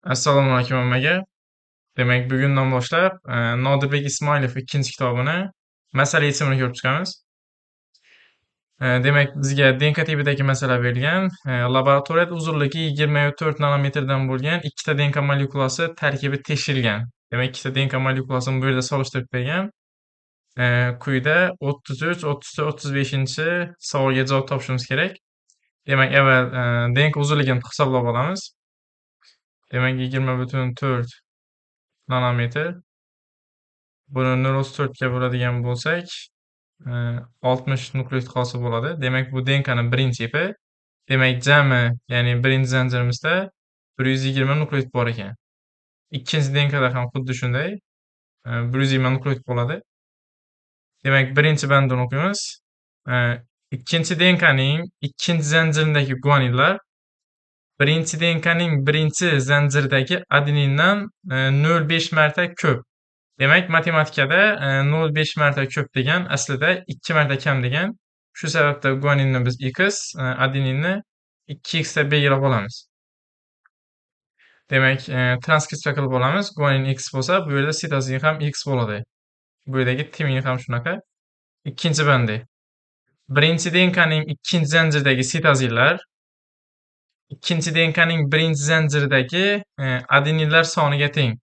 Assalomu alaykum hammaga. Demak, bugundan boshlab Nodirbek Ismoilov ikkinchi kitobini masala yechimini ko'rib chiqamiz. Demak, bizga DNK tipidagi masala berilgan. Laboratoriyada uzunligi 24 nanometrdan bo'lgan ikkita DNK molekulasi tarkibi tekshirilgan. Demak, ikkita DNK molekulasini bu yerda solishtirib bergan. Quyida 33, 34, 35-chi savolga javob topishimiz kerak. Demak, avval DNK uzunligini hisoblab olamiz. Demak, 20,4 nanometr. Buni 0,4 ga bo'ladigan bo'lsak, 60 nukleotit hosil bo'ladi. Demak, bu DNKning birinchi tipi. Demak, jami, ya'ni birinchi zanjirimizda 120 nukleotit bor ekan. Ikkinchi DNKda ham xuddi shunday 120 nukleotit bo'ladi. Demak, birinchi bandni o'qiymiz. Ikkinchi DNKning ikkinchi zanjiridagi guaninlar birinchi DNKning birinchi zanjiridagi adenindan 0,5 marta ko'p. Demak, matematikada 0,5 marta ko'p degan aslida 2 marta kam degan. Shu sababda guaninni biz x, adeninni 2x deb belgilab olamiz. Demak, transkripsiya qilib olamiz. Guanin x bo'lsa, bu yerda sitozin ham x bo'ladi. Bu yerdagi timin ham shunaqa. Ikkinchi bandi. Birinchi DNKning ikkinchi zanjiridagi sitozinlar ikkinchi DNKning birinchi zanjiridagi adeninlar soniga teng.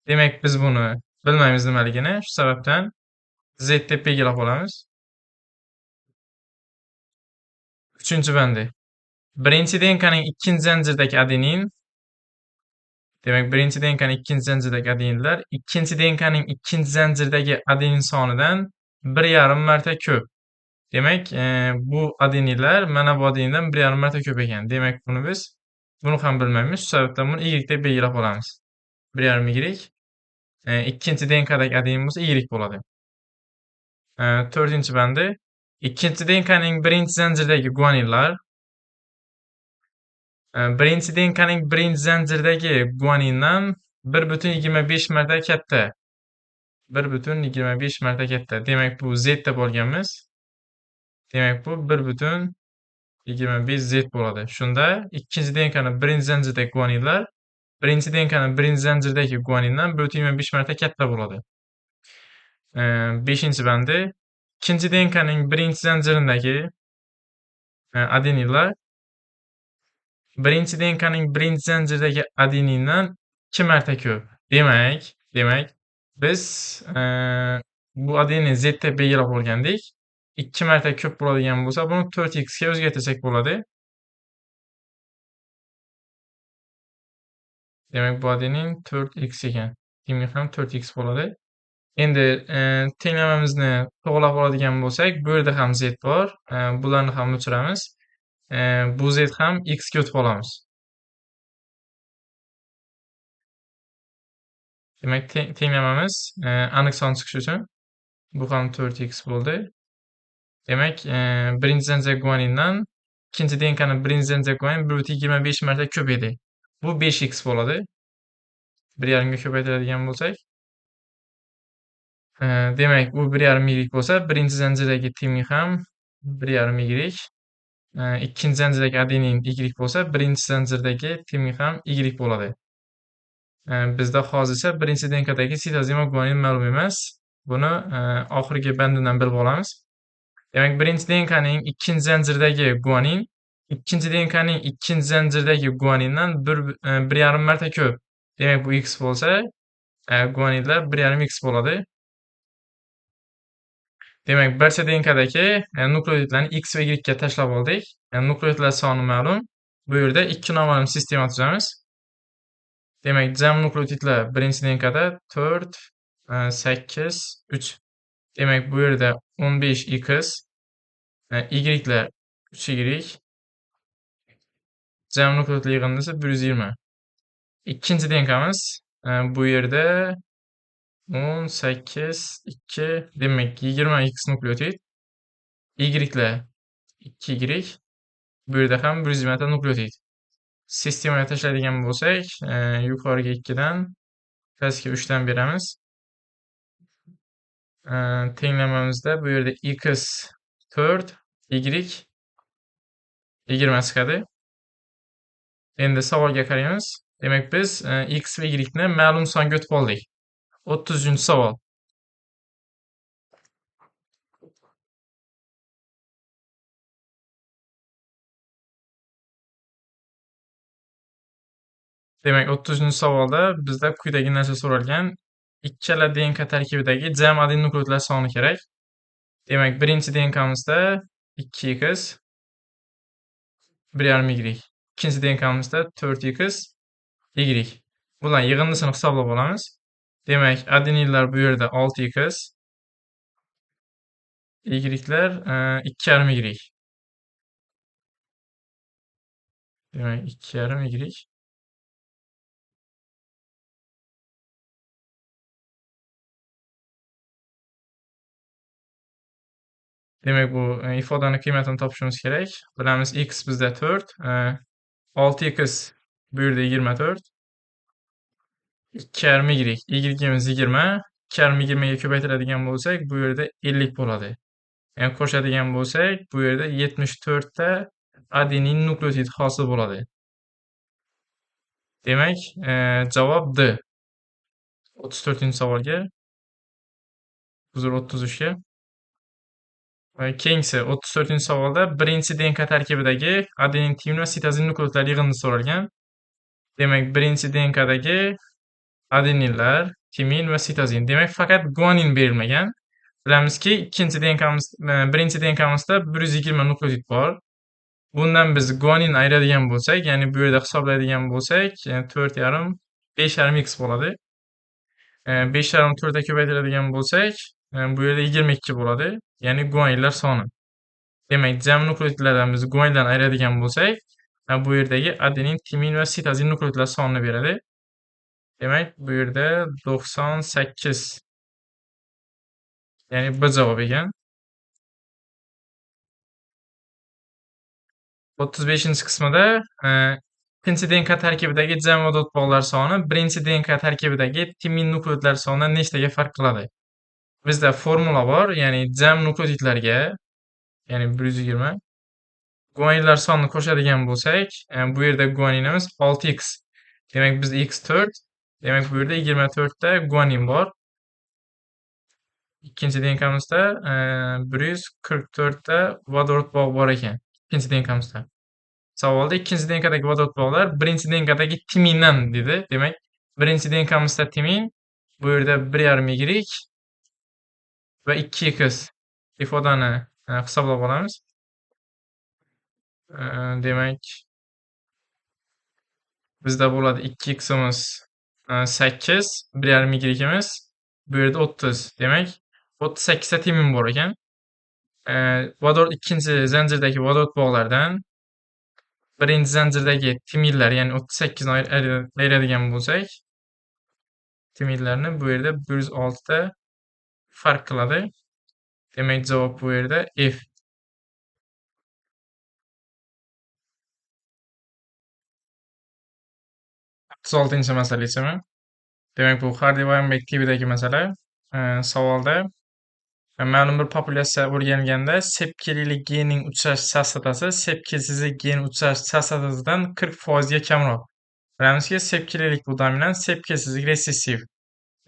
Demak, biz buni bilmaymiz nimaligini. Shu sababdan z deb belgilab olamiz. Uchinchi bandi. Birinchi DNKning ikkinchi zanjiridagi adenin, demak, birinchi DNKning ikkinchi zanjiridagi adeninlar ikkinchi DNKning ikkinchi zanjiridagi adenin sonidan 1,5 marta ko'p. Demak, bu adeninlar mana bu adenindan 1,5 marta ko'p ekan. Demak, buni ham bilmaymiz. Shu sababdan buni y deb belgilab olamiz. 1,5 y. Ikkinchi DNKdagi adenin bo'lsa y bo'ladi. To'rtinchi bandi. Ikkinchi DNKning birinchi zanjiridagi guaninlar birinchi DNKning birinchi zanjiridagi guanindan 1,25 marta katta. 1,25 marta katta. Demak, bu z deb olganmiz. Demak, bu 1,25 z bo'ladi. Shunda ikkinchi DNKning birinchi zanjiridagi guaninlar birinchi DNKning birinchi zanjiridagi guanindan 1,25 marta katta bo'ladi. 5-chi bandi. Ikkinchi DNKning birinchi zanjiridagi adeninlar birinchi DNKning birinchi zanjiridagi adenindan 2 marta ko'p. Demak, biz bu adeninni z deb belgilab olgandik. 2 marta ko'p bo'ladigan bo'lsa, buni 4x ga o'zgartirsak bo'ladi. Demak, bu adenin 4x ekan. Demak, ham 4x bo'ladi. Endi tenglamamizni to'g'rilab oladigan bo'lsak, bu yerda ham z bor. Bularni ham o'chiramiz. Bu z ham x ga o'tib olamiz. Demak, tenglamamiz aniq son chiqishi uchun bu ham 4x bo'ldi. Demak, birinchi zanjirdagi guanindan ikkinchi DNKning birinchi zanjirdagi guanin 1,25 marta ko'p edi. Bu 5x bo'ladi. 1,5 ga ko'paytiradigan bo'lsak, demak, u 1,5 y bo'lsa, birinchi zanjirdagi timin ham 1,5 y. Ikkinchi zanjirdagi adenin y bo'lsa, birinchi zanjirdagi timin ham y bo'ladi. Bizda hozircha birinchi DNKdagi sitozin va guanin ma'lum emas. Buni oxirgi banddan bilib olamiz. Demak, birinchi DNKning ikkinchi zanjiridagi guanin ikkinchi DNKning ikkinchi zanjiridagi guanindan 1,5 marta ko'p. Demak, bu x bo'lsa, guaninlar 1,5 x bo'ladi. Demak, barcha DNKdagi nukleotidlarni x va y ga tashlab oldik. Nukleotidlar soni ma'lum. Bu yerda ikki noma'lum sistema tuzamiz. Demak, jam nukleotidlar birinchi DNKda 4, 8, 3. Demak, bu yerda 15x, y'lar 3y, jam nukleotidlar yig'indisi esa 120. Ikkinchi DNKmiz bu yerda 18, 2, demak 20x nukleotid, y'lar 2y, bu yerda ham 120 ta nukleotid. Sistemaga tashlaydigan bo'lsak, yuqoriga 2 dan pastga 3 dan beramiz. Tenglamamizda bu yerda x 4, y 20 chiqadi. Endi savolga qaraymiz. Demek biz x ve y'ni ma'lum son götüp oldik. 30-savol. Demek 30-savolda bizda quyidagi narsa so'ralgan. Ikkala DNK tarkibidagi jam adenin nukleotidlar soni kerak. Demek birinchi DNK'mizda 2x 1,5y. İkinci DNK'mizda 4x y. Bular yig'indisini hisoblab olamiz. Demek adeninlar bu yerda 6x, y'lar 2,5y. Demek 2,5y. Demek bu ifodanın kıymetini topishimiz kerak. Bilamiz x bizda 4, 6x bu yerda 24, 2,5y, y'imiz 20, 2,5 ga ko'paytiradigan bo'lsak, bu yerda 50 bo'ladi. Yani qo'shadigan bo'lsak, bu yerda 74 ta adenin nukleotid hosil bo'ladi. Demak, javob D. 34-savolga, uzr 33ga. Keyingisi 34-savolda birinchi DNK tarkibidagi adenin, timin va sitozin nukleotiddagi yig'ini so'ralgan. Demak, birinchi DNKdagi adeninlar, timin va sitozin. Demak, faqat guanin berilmagan. Bilamizki, birinchi DNKmizda 120 nukleotid bor. Bundan biz guanin ayiradigan bo'lsak, ya'ni bu yerda hisoblaydigan bo'lsak, 4,5 5,5x bo'ladi. 5,5 4 ga ko'paytiradigan bo'lsak, bu yerda 22 bo'ladi. Ya'ni guaninlar soni. Demak, jam nukleotidlardan biz guaninlarni ayiradigan bo'lsak, bu yerdagi adenin, timin va sitozin nukleotidlar sonini beradi. Demak, bu yerda 98. Ya'ni B javob ekan. 35-qismida ikkinchi DNK tarkibidagi jam vodot bog'lar soni birinchi DNK tarkibidagi timin nukleotidlar sonidan nechtaga farq qiladi? Bizda formula bor, ya'ni jam nukleotidlarga, ya'ni 120, guaninlar sonini qo'shadigan bo'lsak, bu yerda guaninimiz 6x. Demak, bizda x 4. Demak, bu yerda 24 ta guanin bor. Ikkinchi DNKmizda 144 ta vodorod bog'i bor ekan. Ikkinchi DNKmizda. Savolda ikkinchi DNKdagi vodorod bog'lar birinchi DNKdagi timindan dedi. Demak, birinchi DNKmizda timin, bu yerda 1,5y va 2x ifodani hisoblab olamiz. Demak, bizda bo'ladi 2ximiz 8, 1,5y'imiz bu yerda 30. Demak, 38 ta timin bor ekan. Vodorod ikkinchi zanjirdagi vodorod bog'lardan birinchi zanjirdagi timinlar, ya'ni 38 ni ayiradigan bo'lsak, timinlarni bu yerda 106 ta farq qiladi. Demak, javob bu yerda F. 36-masala esa, demak, bu Hardy-Weinberg tibidagi masala. Savolda ma'lum bir populyatsiya o'rganilganda sepkililik genining uchrash chastotasi sepkilsizlik geni uchrash chastotasidan 40% ga kamroq. Bilamizki, sepkililik bu dominant, sepkilsizlik resessiv.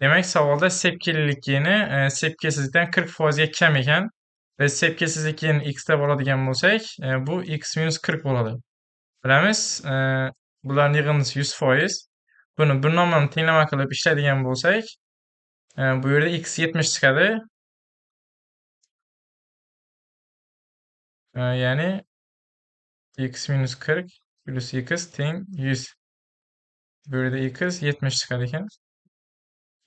Demak, savolda sepkililik geni sepkilsizlikdan 40% ga kam ekan. Biz sepkilsizlik genini x deb oladigan bo'lsak, bu x-40 bo'ladi. Bilamiz, bularning yig'indisi 100%. Buni bir nomani tenglama qilib ishlaydigan bo'lsak, bu yerda x 70 chiqadi. Ya'ni x-40 plus x teng 100. Bu yerda x 70 chiqar ekan.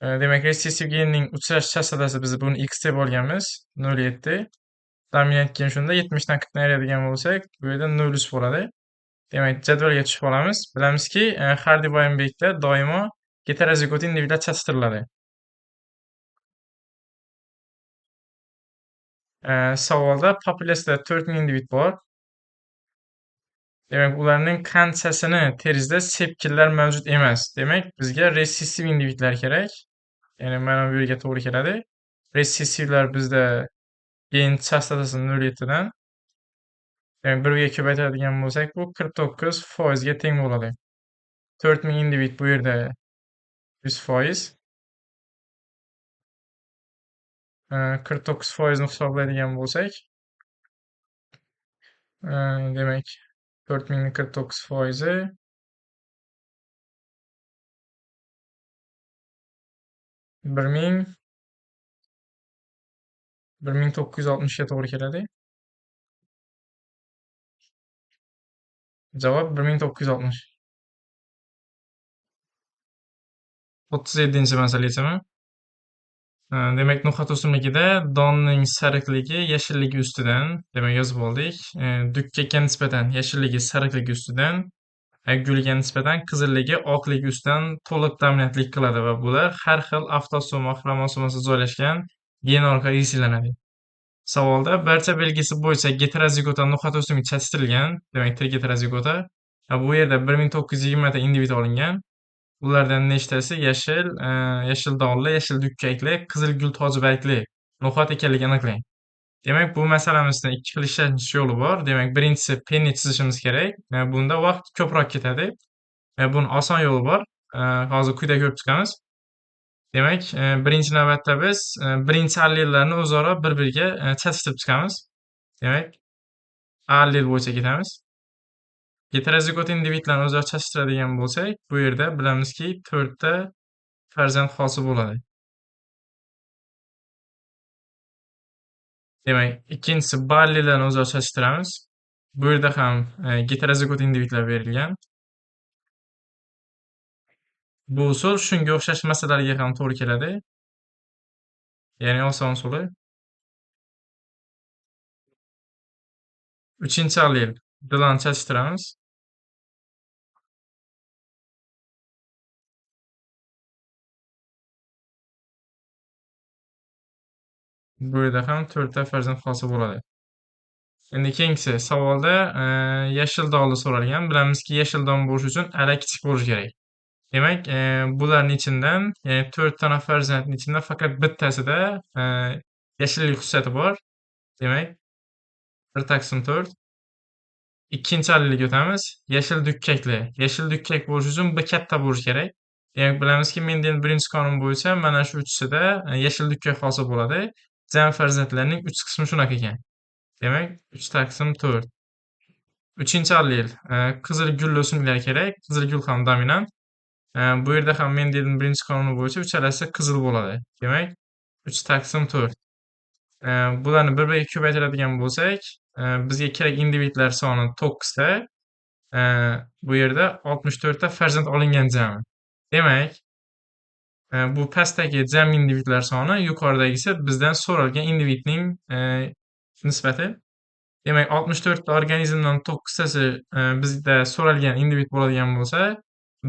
Demak, resessiv genning uchrash chastotasi biz buni x deb olganmiz, 0,7. Dominant gen shunda 70 dan 40 ni ayiradigan bo'lsak, bu yerda 0,3 bo'ladi. Demak, jadvalga tushib olamiz. Bilamizki, Hardy-Weinbergda doimo heterozigot individlar chastashtiriladi. Savolda populyatsiyada 4000 individ bor. Demak, ularning qanchasini terisida sepkillar mavjud emas? Demak, bizga resessiv individlar kerak. Ya'ni mana bu yerga to'g'ri keladi. Resessivlar bizda gen chastotasi 0,7 dan, demak, 1 ga ko'paytiradigan bo'lsak, bu 49% ga teng bo'ladi. 4000 individ bu yerda 100%. 49%ni hisoblaydigan bo'lsak, demak 4000 ning 49%, 1000 1960 ga to'g'ri keladi. Javob 1960. 37-chi masala yechaman. Demak, no'xat o'simligida donning sariqligi yashilligi ustidan, demak yozib oldik. Dukkakka nisbatan yashilligi sariqligi ustidan, gulga nisbatan qizilligi oqligi ustidan to'liq dominantlik qiladi va bular har xil avtosoma xromosomasi joylashgan gen orqali yetishtiriladi. Savolda barcha belgisi bo'yicha geterozigota no'xat o'simlik chatishtirilgan, demak trigeterozigota. Bu yerda 1920 ta individ olingan. Ulardan nechtasi yashil, yashil donli, yashil dukkakli, qizil gul toji bargli no'xat ekanligini aniqlang. Demak, bu masalamizda ikki xil ishlanish yo'li bor. Demak, birinchisi penni chizishimiz kerak. Bunda vaqt ko'proq ketadi. Buni oson yo'li bor. Hozir quyida ko'rib chiqamiz. Demak, birinchi navbatda biz birinchi allellarni o'zaro bir-biriga chatishtirib chiqamiz. Demak, A allel bo'yicha ketamiz. Heterozigot individlarni o'zaro chatishtiradigan bo'lsak, bu yerda bilamizki 4 ta farzand hosil bo'ladi. Demak, ikkinchisi B allellarni o'zaro chatishtiramiz. Bu yerda ham heterozigot individlar berilgan. Bu usul shunga o'xshash masalalarga ham to'g'ri keladi. Ya'ni oson usuli. 3-chi allel bilan chatishtiramiz. Bu yerda ham 4 ta farzand hosil bo'ladi. Endi keyingisi savolda yashil donli so'ralgan. Bilamizki, yashil don bo'lish uchun ala kichik bo'lishi kerak. Demak, bularning ichidan, ya'ni 4 ta farzandning ichidan faqat bittasida yashillik xususiyati bor. Demak, 1 taqsim 4. Ikkinchi allelga o'tamiz. Yashil dukkakli. Yashil dukkak bo'lish uchun B katta bo'lishi kerak. Demak, bilamizki, Mendelning birinchi qonuni bo'yicha mana shu uchisida yashil dukkak hosil bo'ladi. Jami farzandlarning 3 qismi shunaqa ekan. Demak, 3 taqsim 4. 3-chi allel qizil gulli o'simliklar kerak. Qizil gul ham dominant. Bu yerda ham Mendelning birinchi qonuni bo'yicha uchalasi qizil bo'ladi. Demak, 3 taqsim 4. Bularni bir-biriga ko'paytiradigan bo'lsak, bizga kerak individlar soni 9 ta. Bu yerda 64 ta farzand olingan jami. Demak, bu pastdagi jami individlar soni, yuqoridagisi bizdan so'ralgan individning nisbati. Demak, 64 ta organizmdan 9 tasi bizda so'ralgan individ bo'ladigan bo'lsa,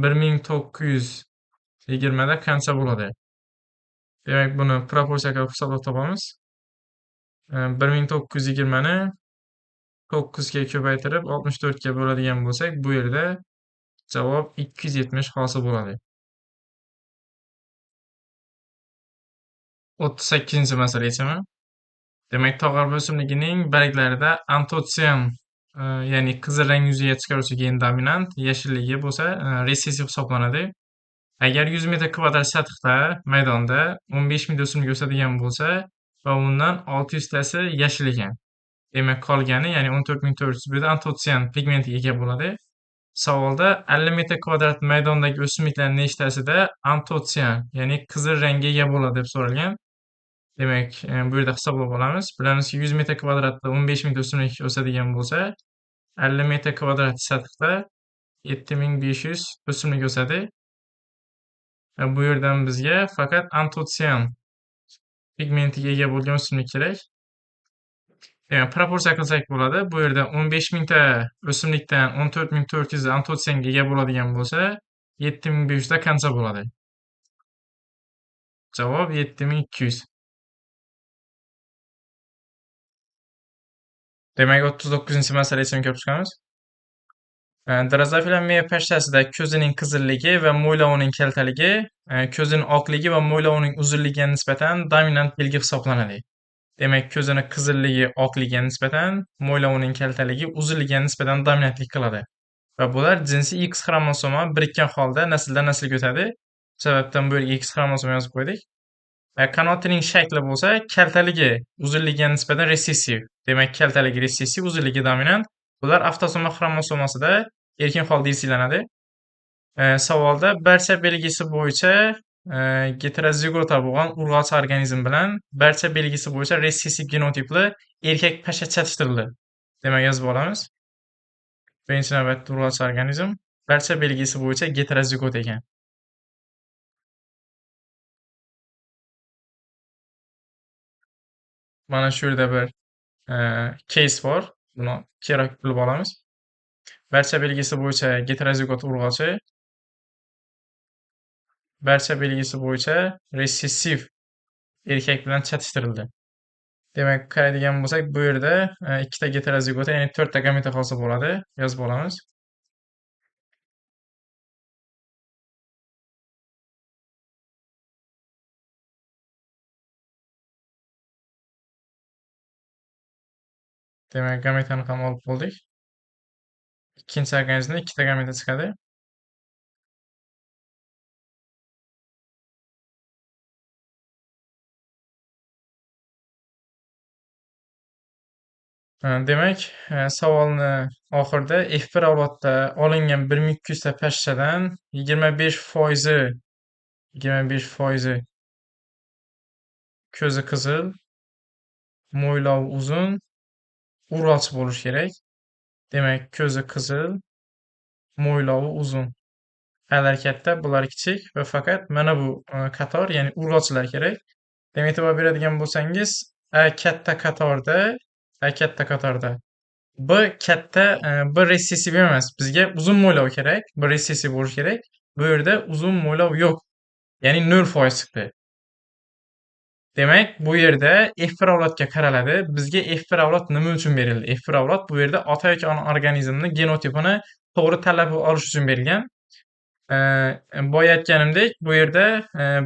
1920 da qancha bo'ladi? Demak, buni proporsiya qilib hisoblab topamiz. 1920 ni 9 ga ko'paytirib 64 ga bo'ladigan bo'lsak, bu yerda javob 270 hosil bo'ladi. 38-chi masala yechaman. Demak, tog'or o'simligining barglarida antosian, ya'ni qizil rang yuzaga chiqaruvchi gen dominant, yashilligi bo'lsa, resessiv hisoblanadi. Agar 100 metr kvadrat sathda maydonda 15 ming o'simlik o'sadigan bo'lsa va undan 600 tasi yashil ekan. Demak, qolgani, ya'ni 14400 bu yerda antosian pigmentiga ega bo'ladi. Savolda 50 metr kvadrat maydondagi o'simliklarning nechtasida antosian, ya'ni qizil rangga ega bo'ladi deb so'ralgan. Demak, bu yerda hisoblab olamiz. Bilamizki, 100 metr kvadratda 15 ming o'simlik o'sadigan bo'lsa, 50 metr kvadrat sathda 7500 o'simlik o'sadi. Bu yerdan bizga faqat antosian pigmentiga ega bo'lgan o'simlik kerak. Demak, proporsiya qilsak bo'ladi. Bu yerda 15 mingta o'simlikdan 14400 antosianga ega bo'ladigan bo'lsa, 7500 da qancha bo'ladi? Javob 7200. Demak, 39-chi masala yechimiga ko'rib chiqamiz. Drozofila meva pashtasida ko'zining qizilligi va mo'ylovining kaltaligi ko'zining oqligi va mo'ylovining uzunligiga nisbatan dominant belgi hisoblanadi. Demak, ko'zini qizilligi oqligiga nisbatan, mo'ylovining kaltaligi uzunligiga nisbatan dominantlik qiladi. va bular jinsiy X xromosoma birikkan holda nasldan naslga o'tadi. Bu sababdan bu yerga X xromosoma yozib qo'ydik. Qanotining shakli bo'lsa, kaltaligi uzunligiga nisbatan resessiv. Demak, kaltaligi resessiv, uzunligi dominant. Bular avtosomal xromosomasida erkin holda yirsilanadi. Savolda barcha belgisi bo'yicha heterozigota bo'lgan urg'ochi organizm bilan barcha belgisi bo'yicha resessiv genotipli erkak pasha chatishtirildi. Demak, yozib olamiz. Birinchi navbatda urg'ochi organizm barcha belgisi bo'yicha heterozigot ekan. Mana shu yerda bir case bor. Buni kerak bilib olamiz. Barcha belgisi bo'yicha heterozigot urg'ochi, barcha belgisi bo'yicha resessiv erkak bilan chatishtirildi. Demak, qaraydigan bo'lsak, bu yerda ikkita heterozigota, ya'ni 4 ta gameta hosil bo'ladi. Yozib olamiz. Demak, gametani ham olib bo'ldik. Ikkinchi organizmda ikkita gameta chiqadi. Demak, savolni oxirida F1 avlodda olingan 1200 ta pashshadan 25% ko'zi qizil, mo'ylovi uzun, urg'ochi bo'lishi kerak. Demak, ko'zi qizil, mo'ylovi uzun. Alar katta, bular kichik va faqat mana bu qator, ya'ni urg'ochilar kerak. Demak, e'tibor beradigan bo'lsangiz, katta qatorda, katta qatorda B katta, B resessiv emas. Bizga uzun mo'ylov kerak. B resessiv bo'lishi kerak. Bu yerda uzun mo'ylov yo'q. Ya'ni 0% chiqdi. Demak, bu yerda F1 avlodga qaraladi. Bizga F1 avlod nima uchun berildi? F1 avlod bu yerda ota yoki ona organizmni genotipini to'g'ri tanlab olish uchun berilgan. Boya aytganimdek, bu yerda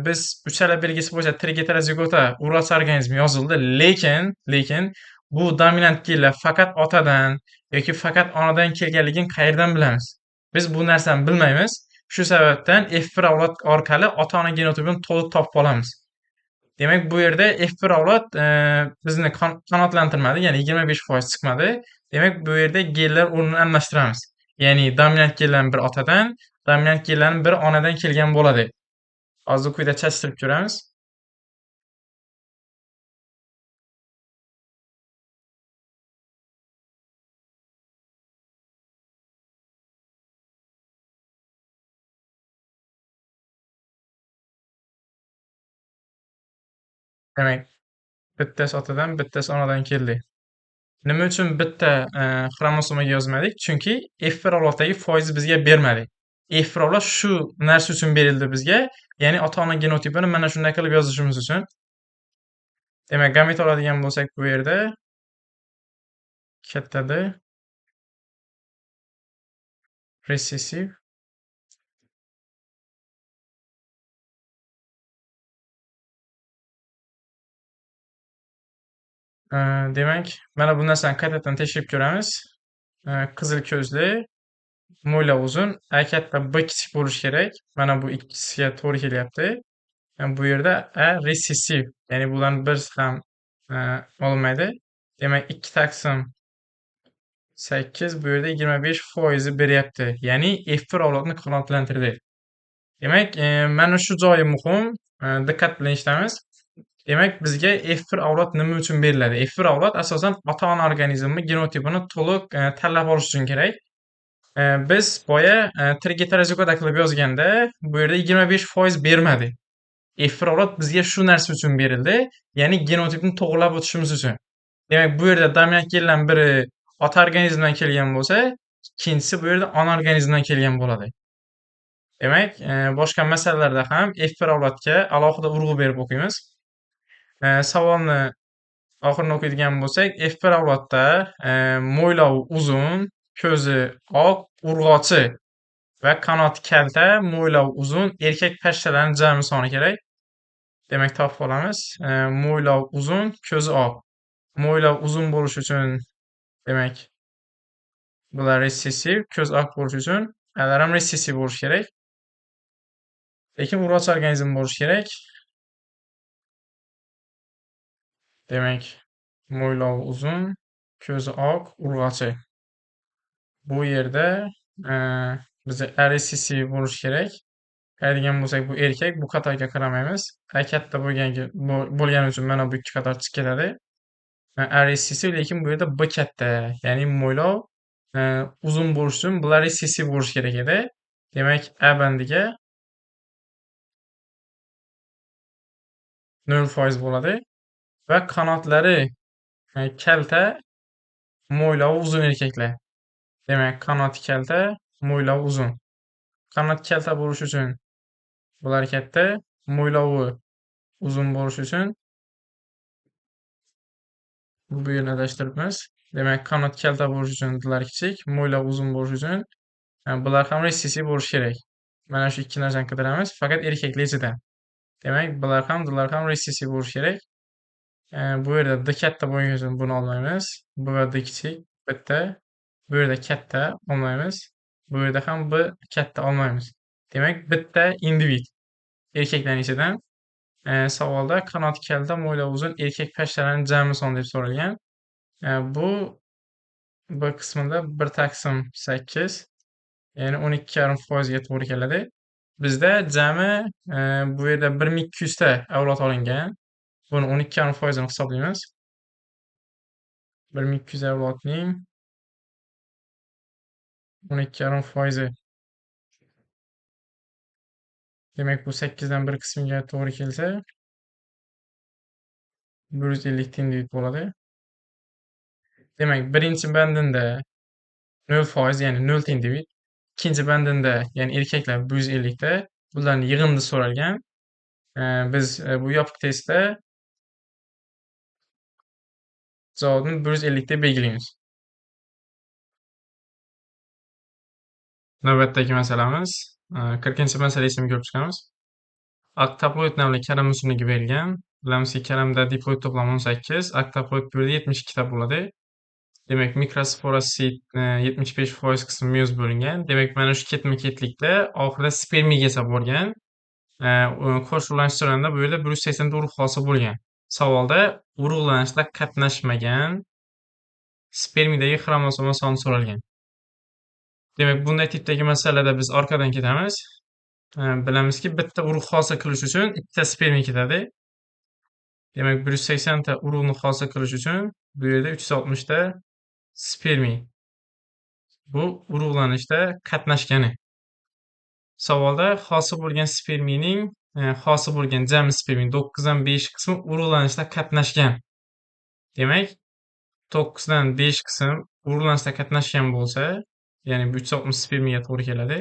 biz uchala belgisi bo'yicha tirik heterozigota urg'ochi organizm yozildi, lekin bu dominant genlar faqat otadan yoki faqat onadan kelganligini qayerdan bilamiz? Biz bu narsani bilmaymiz. Shu sababdan F1 avlod orqali ota-ona genotipini to'liq topib olamiz. Demak, bu yerda F1 avlod bizni qanoatlantirmadi, ya'ni 25% chiqmadi. Demak, bu yerda genlar o'rnini almashtiramiz. Ya'ni dominant genlarni bir otadan, dominant genlarni bir onadan kelgan bo'ladi. Hozir quyida chatishtirib ko'ramiz. Demak, bittasi otadan, bittasi onadan keldi. Nima uchun bitta xromosomaga yozmadik? Chunki F1 avloddagi foizni bizga bermadi. F1 avlod shu narsa uchun berildi bizga, ya'ni ota-ona genotipini mana shunday qilib yozishimiz uchun. Demak, gamet oladigan bo'lsak, bu yerda katta D resessiv, demak, mana bu narsani qaytadan tekshirib ko'ramiz. Qizil ko'zli, mo'ylov uzun, A katta, B kichik bo'lishi kerak. Mana bu ikkisiga to'g'ri kelyapti. Bu yerda A resessiv, ya'ni bularni birisi ham olinmaydi. Demak, 2 taqsim 8 bu yerda 25% beryapti. Ya'ni F1 avlodni qanoatlantirdi. Demak, mana shu joyi muhim. Diqqat bilan eshitamiz. Demak, bizga F1 avlod nima uchun beriladi? F1 avlod asosan ota-ona organizmni genotipini to'liq tanlab olish uchun kerak. Biz boya tirik heterozigota qilib yozganda bu yerda 25% bermadi. F1 avlod bizga shu narsa uchun berildi, ya'ni genotipni to'g'rilab o'tishimiz uchun. Demak, bu yerda dominant genlarning biri ota organizmdan kelgan bo'lsa, ikkinchisi bu yerda ona organizmdan kelgan bo'ladi. Demak, boshqa masalalarda ham F1 avlodga alohida urg'u berib o'qiymiz. Savolni oxirini o'qiydigan bo'lsak, F1 avlodda mo'ylovi uzun, ko'zi oq, urg'ochi va qanoti kalta, mo'ylovi uzun erkak pashshalarning jami soni kerak. Demak, topib olamiz. Mo'ylov uzun, ko'zi oq. Mo'ylov uzun bo'lishi uchun demak Bular resessiv, ko'z oq bo'lishi uchun ular ham resessiv bo'lishi kerak. Lekin urg'ochi organizm bo'lishi kerak. Demak, mo'ylovi uzun, ko'zi oq, urg'ochi. Bu yerda bizga RSCC bo'lishi kerak. Qaraydigan bo'lsak, bu erkak, bu qatorga qaramaymiz. Katta bo'lgani uchun mana bu ikki qator chiqib ketadi. RSCC lekin bu yerda B katta, ya'ni mo'ylov uzun bo'lishi uchun bular RSCC bo'lishi kerak edi. Demak, A bandiga 0% bo'ladi va qanotlari kalta, mo'ylovi uzun erkaklar. Demak, qanoti kalta, mo'ylovi uzun. Qanot kalta bo'lishi uchun bular katta, mo'ylovi uzun bo'lishi uchun bu yerni adashtiribmiz. Demak, qanot kalta bo'lishi uchun bular kichik, mo'ylov uzun bo'lishi uchun bular ham ressissiv bo'lishi kerak. Mana shu ikki narsani qidiramiz, faqat erkaklar ichida. Demak, bular ham ressissiv bo'lishi kerak. Bu yerda D katta bo'lgani uchun buni olmaymiz. Bu va D kichik, bitta. Bu yerda katta olmaymiz. Bu yerda ham B katta olmaymiz. Demak, bitta individ erkaklarning ichidan savolda qanoti kalta, mo'ylovi uzun erkak pashshalarining jami soni deb so'ralgan. Bu B qismida 1/8, ya'ni 12,5% ga to'g'ri keladi. Bizda jami bu yerda 1200 ta avlod olingan. Buni 12,5 ni hisoblaymiz. 1200 avlodning 12,5. Demak, bu 8 dan 1 qismiga to'g'ri kelsa 150 ta individ bo'ladi. Demak, birinchi bandinda 0%, ya'ni 0 ta individ. Ikkinchi bandinda, ya'ni erkaklar 150 ta. Bularning yig'indi so'ralgan. Biz bu yopiq testda javobni 150 deb belgilaymiz. Navbatdagi masalamiz 40-masala esa ko'rib chiqamiz. Oktaploid nomli karam o'simligi berilgan. Bilamizki, karamda diploid to'plami 18, oktaploid bu yerda 72 ta bo'ladi. Demak, mikrosporasi 75% qismi meyoz bo'lingan. Demak, mana shu ketma-ketlikda oxirida spermigacha borgan. Qo'shuvlanish jarayonida bu yerda 180 ta urug' hosil bo'lgan. Savolda urug'lanishda qatnashmagan spermidagi xromosoma soni so'ralgan. Demak, bunday tipdagi masalada biz orqadan ketamiz. Bilamizki, bitta urug' hosil qilish uchun ikkita sperma ketadi. Demak, 180 ta urug'ni hosil qilish uchun bu yerda 360 ta spermi. Bu urug'lanishda qatnashgani. Savolda hosil bo'lgan spermining hosil bo'lgan jami spermining 9 dan 5 qismi urug'lanishda qatnashgan. Demak, 9 dan 5 qism urug'lanishda qatnashgan bo'lsa, ya'ni 360 spermiga to'g'ri keladi.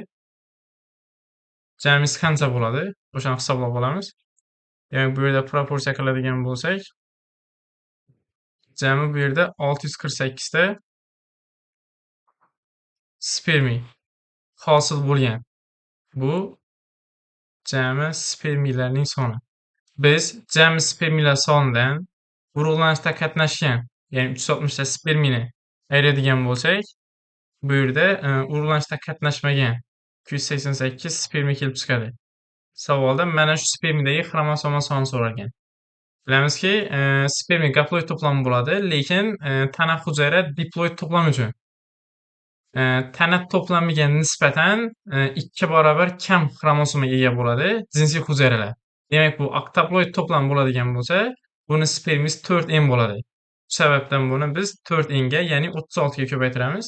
Jamisi qancha bo'ladi? O'shani hisoblab olamiz. Demak, bu yerda proporsiya qiladigan bo'lsak, jami bu yerda 648 ta spermi hosil bo'lgan. Bu jami spermilarning soni. Biz jami spermilar sonidan urug'lanishda qatnashgan, ya'ni 360 ta spermini ayiradigan bo'lsak, bu yerda urug'lanishda qatnashmagan 288 spermi kelib chiqadi. Savolda mana shu spermidagi xromosoma soni so'ralgan. Bilamizki, spermi gaploid to'plami bo'ladi, lekin tana hujayra diploid to'plam uchun tana to'plamiga nisbatan 2 barobar kam xromosomaga ega bo'ladi jinsiy hujayralar. Demak, bu oktaploid to'plam bo'ladigan bo'lsa, buni spermisi 4n bo'ladi. Shu sababdan buni biz 4n ga, ya'ni 36 ga ko'paytiramiz.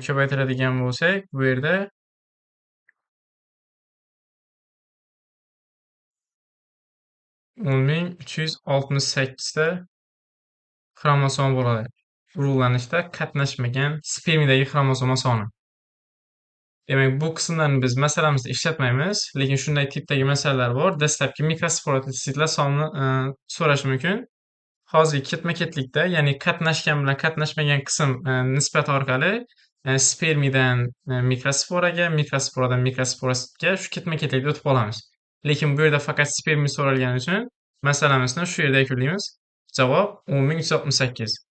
Ko'paytiradigan bo'lsak, bu yerda 10.368 ta xromosoma bo'ladi. Urug'lanishda qatnashmagan spermidagi xromosoma soni. Demak, bu qismlarni biz masalamizda ishlatmaymiz, lekin shunday tipdagi masalalar bor. Dastlabki mikrosporatitlar sonini so'rash mumkin. Hozir ketma-ketlikda, ya'ni qatnashgan bilan qatnashmagan qism nisbati orqali spermidan mikrosporaga, mikrosporadan mikrosporasiga shu ketma-ketlikda o'tib olamiz. Lekin bu yerda faqat spermi so'ralgani uchun masalamizni shu yerda yakunlaymiz. Javob 10.368.